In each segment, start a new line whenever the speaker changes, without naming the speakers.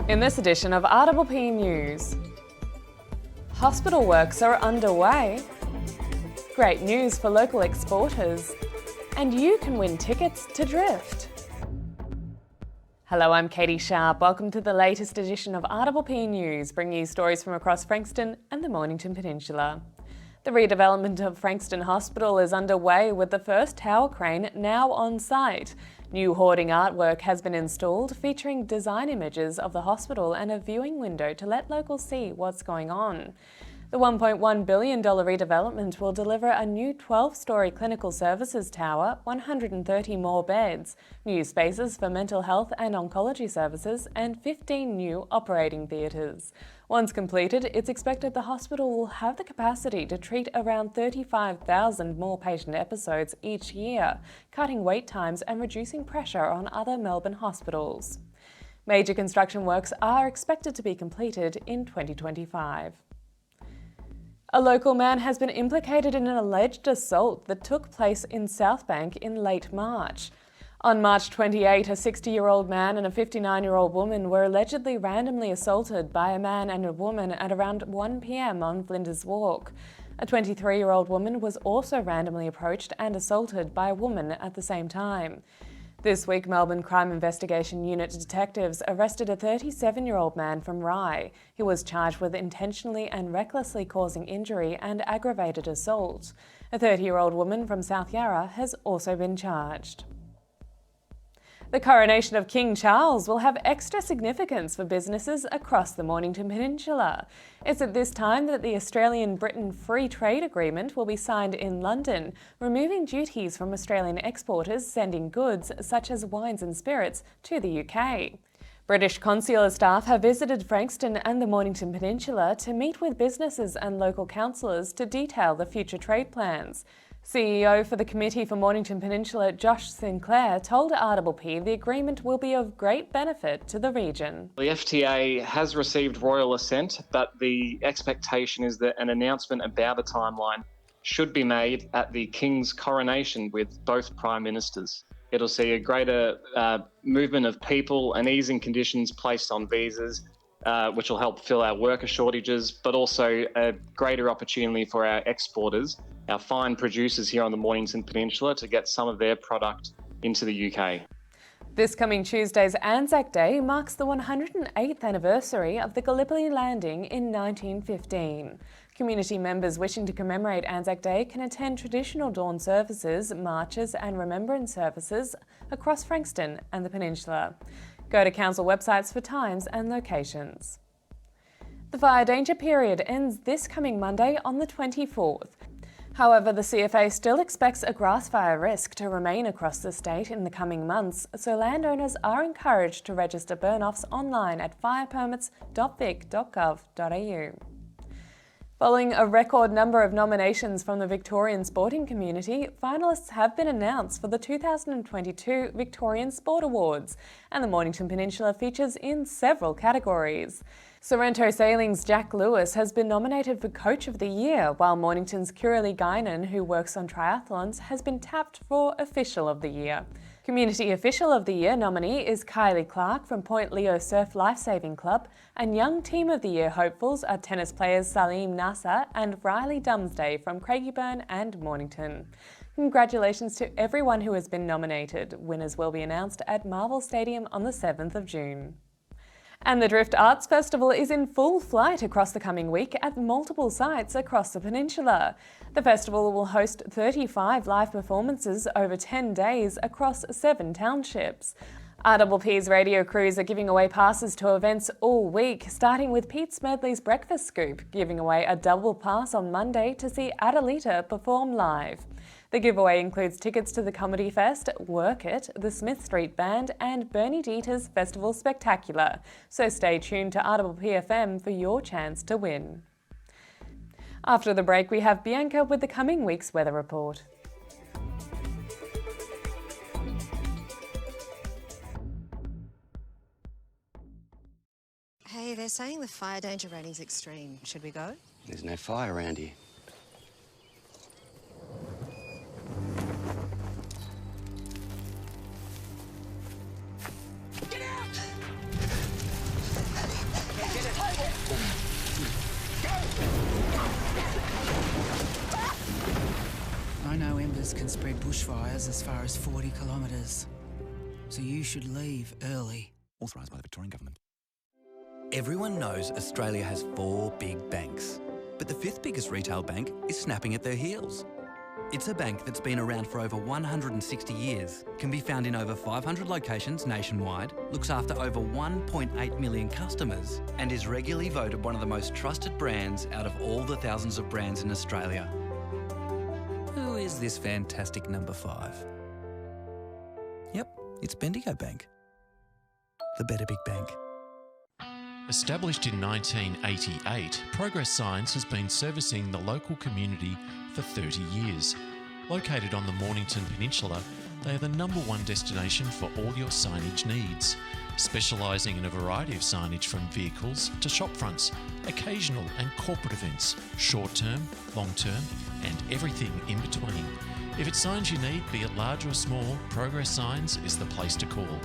In this edition of RPP News, hospital works are underway, great news for local exporters, and you can win tickets to Drift. Hello, I'm Catie Sharp. Welcome to the latest edition of RPP News, bringing you stories from across Frankston and the Mornington Peninsula. The redevelopment of Frankston Hospital is underway with the first tower crane now on site. New hoarding artwork has been installed featuring design images of the hospital and a viewing window to let locals see what's going on. The $1.1 billion redevelopment will deliver a new 12-storey clinical services tower, 130 more beds, new spaces for mental health and oncology services, and 15 new operating theatres. Once completed, it's expected the hospital will have the capacity to treat around 35,000 more patient episodes each year, cutting wait times and reducing pressure on other Melbourne hospitals. Major construction works are expected to be completed in 2025. A local man has been implicated in an alleged assault that took place in Southbank in late March. On March 28, a 60-year-old man and a 59-year-old woman were allegedly randomly assaulted by a man and a woman at around 1 p.m. on Flinders Walk. A 23-year-old woman was also randomly approached and assaulted by a woman at the same time. This week, Melbourne Crime Investigation Unit detectives arrested a 37-year-old man from Rye. He was charged with intentionally and recklessly causing injury and aggravated assault. A 30-year-old woman from South Yarra has also been charged. The coronation of King Charles will have extra significance for businesses across the Mornington Peninsula. It's at this time that the Australian-Britain Free Trade Agreement will be signed in London, removing duties from Australian exporters sending goods such as wines and spirits to the UK. British consular staff have visited Frankston and the Mornington Peninsula to meet with businesses and local councillors to detail the future trade plans. CEO for the Committee for Mornington Peninsula, Josh Sinclair, told RPP the agreement will be of great benefit to the region.
The FTA has received royal assent, but the expectation is that an announcement about a timeline should be made at the King's coronation with both Prime Ministers. It'll see a greater movement of people and easing conditions placed on visas, which will help fill our worker shortages, but also a greater opportunity for our exporters, our fine producers here on the Mornington Peninsula, to get some of their product into the UK.
This coming Tuesday's Anzac Day marks the 108th anniversary of the Gallipoli landing in 1915. Community members wishing to commemorate Anzac Day can attend traditional dawn services, marches and remembrance services across Frankston and the Peninsula. Go to council websites for times and locations. The fire danger period ends this coming Monday on the 24th. However, the CFA still expects a grass fire risk to remain across the state in the coming months, so landowners are encouraged to register burn-offs online at firepermits.vic.gov.au. Following a record number of nominations from the Victorian sporting community, finalists have been announced for the 2022 Victorian Sport Awards, and the Mornington Peninsula features in several categories. Sorrento Sailing's Jack Lewis has been nominated for Coach of the Year, while Mornington's Kiralee Guinan, who works on triathlons, has been tapped for Official of the Year. Community Official of the Year nominee is Kylie Clark from Point Leo Surf Lifesaving Club, and Young Team of the Year hopefuls are tennis players Salim Nasser and Riley Dumsday from Craigieburn and Mornington. Congratulations to everyone who has been nominated. Winners will be announced at Marvel Stadium on the 7th of June. And the Drift Arts Festival is in full flight across the coming week at multiple sites across the peninsula. The festival will host 35 live performances over 10 days across 7 townships. RPP's radio crews are giving away passes to events all week, starting with Pete Smedley's Breakfast Scoop, giving away a double pass on Monday to see Adelita perform live. The giveaway includes tickets to the Comedy Fest, Work It, the Smith Street Band and Bernie Dieter's Festival Spectacular, so stay tuned to RPP FM for your chance to win. After the break, we have Bianca with the coming week's weather report.
Hey, they're saying the fire danger rating's extreme. Should we go?
There's no fire around here. fires can spread bushfires as far as 40 kilometres. So you should leave early.
Authorised by the Victorian Government. Everyone knows Australia has 4 big banks, but the 5th biggest retail bank is snapping at their heels. It's a bank that's been around for over 160 years, can be found in over 500 locations nationwide, looks after over 1.8 million customers, and is regularly voted one of the most trusted brands out of all the thousands of brands in Australia. Who is this fantastic number 5? Yep, it's Bendigo Bank. The better big bank.
Established in 1988, Progress Signs has been servicing the local community for 30 years. Located on the Mornington Peninsula, they are the #1 destination for all your signage needs, specialising in a variety of signage from vehicles to shop fronts, occasional and corporate events, short-term, long-term and everything in between. If it's signs you need, be it large or small, Progress Signs is the place to call.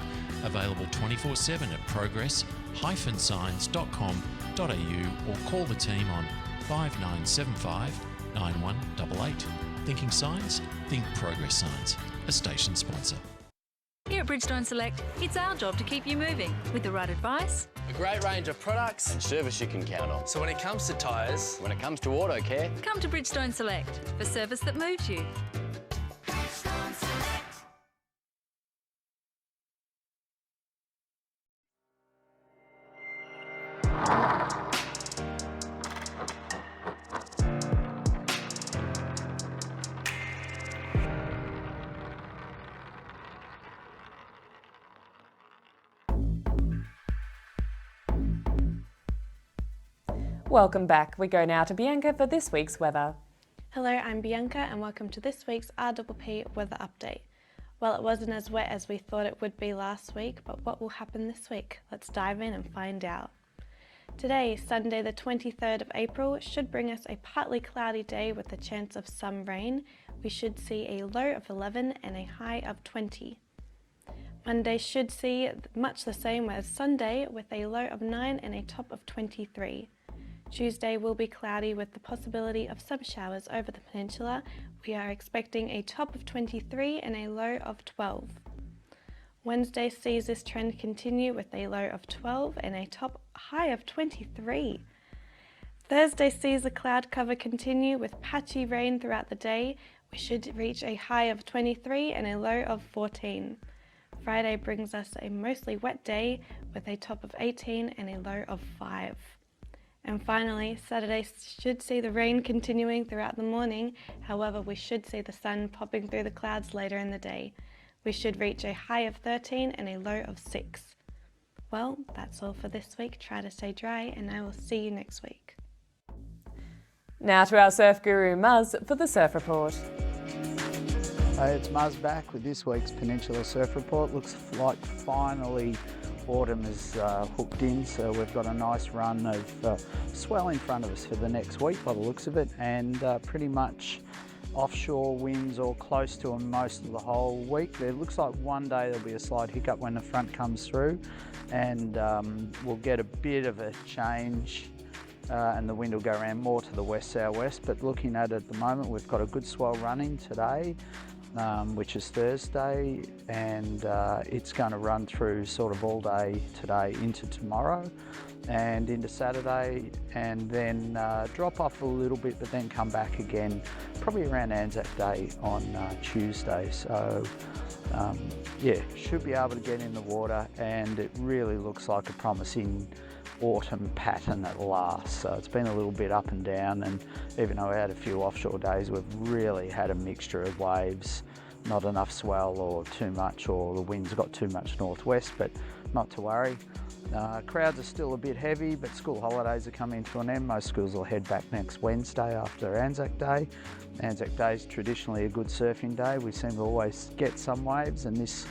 Available 24/7 at progress-signs.com.au or call the team on 5975 9188. Thinking signs? Think Progress Signs, a station sponsor.
Here at Bridgestone Select, it's our job to keep you moving with the right advice,
a great range of products
and service you can count on.
So when it comes to tyres,
when it comes to auto care,
come to Bridgestone Select for service that moves you.
Welcome back. We go now to Bianca for this week's weather.
Hello, I'm Bianca and welcome to this week's RPP weather update. Well, it wasn't as wet as we thought it would be last week, but what will happen this week? Let's dive in and find out. Today, Sunday the 23rd of April, should bring us a partly cloudy day with a chance of some rain. We should see a low of 11 and a high of 20. Monday should see much the same as Sunday with a low of 9 and a top of 23. Tuesday will be cloudy with the possibility of some showers over the peninsula. We are expecting a top of 23 and a low of 12. Wednesday sees this trend continue with a low of 12 and a top high of 23. Thursday sees the cloud cover continue with patchy rain throughout the day. We should reach a high of 23 and a low of 14. Friday brings us a mostly wet day with a top of 18 and a low of 5. And finally, Saturday should see the rain continuing throughout the morning. However, we should see the sun popping through the clouds later in the day. We should reach a high of 13 and a low of 6. Well, that's all for this week. Try to stay dry and I will see you next week.
Now to our surf guru Muzz for the Surf Report.
Hey, it's Muzz back with this week's Peninsula Surf Report. Looks like finally autumn is hooked in, so we've got a nice run of swell in front of us for the next week by the looks of it, and pretty much offshore winds or close to them most of the whole week. There looks like one day there'll be a slight hiccup when the front comes through, and we'll get a bit of a change and the wind will go around more to the west-southwest, but looking at it at the moment, we've got a good swell running today, which is Thursday, and it's going to run through sort of all day today into tomorrow and into Saturday, and then drop off a little bit but then come back again probably around Anzac Day on Tuesday. So yeah, should be able to get in the water, and it really looks like a promising autumn pattern at last. So it's been a little bit up and down, and even though we had a few offshore days, we've really had a mixture of waves, not enough swell or too much, or the wind's got too much northwest, but not to worry. Crowds are still a bit heavy, but school holidays are coming to an end. Most schools will head back next Wednesday after Anzac Day. Anzac Day is traditionally a good surfing day. We seem to always get some waves, and this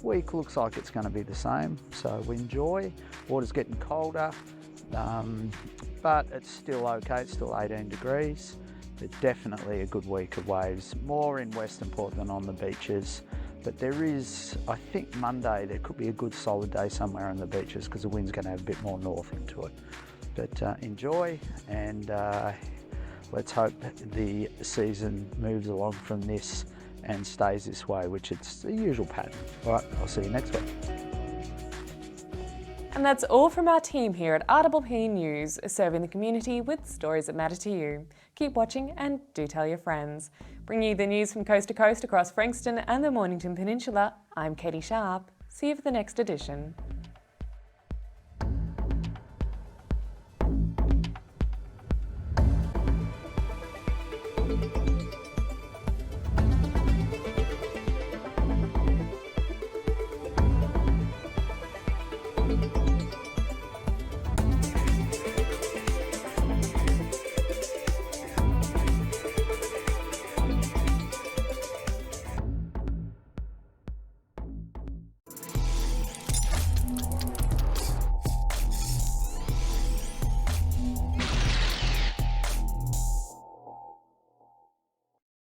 week looks like it's going to be the same, so we enjoy. Water's getting colder, but it's still okay. It's still 18 degrees, but definitely a good week of waves, more in Western Port than on the beaches. But there is, I think Monday, there could be a good solid day somewhere on the beaches because the wind's going to have a bit more north into it. But enjoy, and let's hope the season moves along from this and stays this way, which it's the usual pattern. All right, I'll see you next week.
And that's all from our team here at RPP News, serving the community with stories that matter to you. Keep watching and do tell your friends. Bringing you the news from coast to coast across Frankston and the Mornington Peninsula, I'm Catie Sharp. See you for the next edition.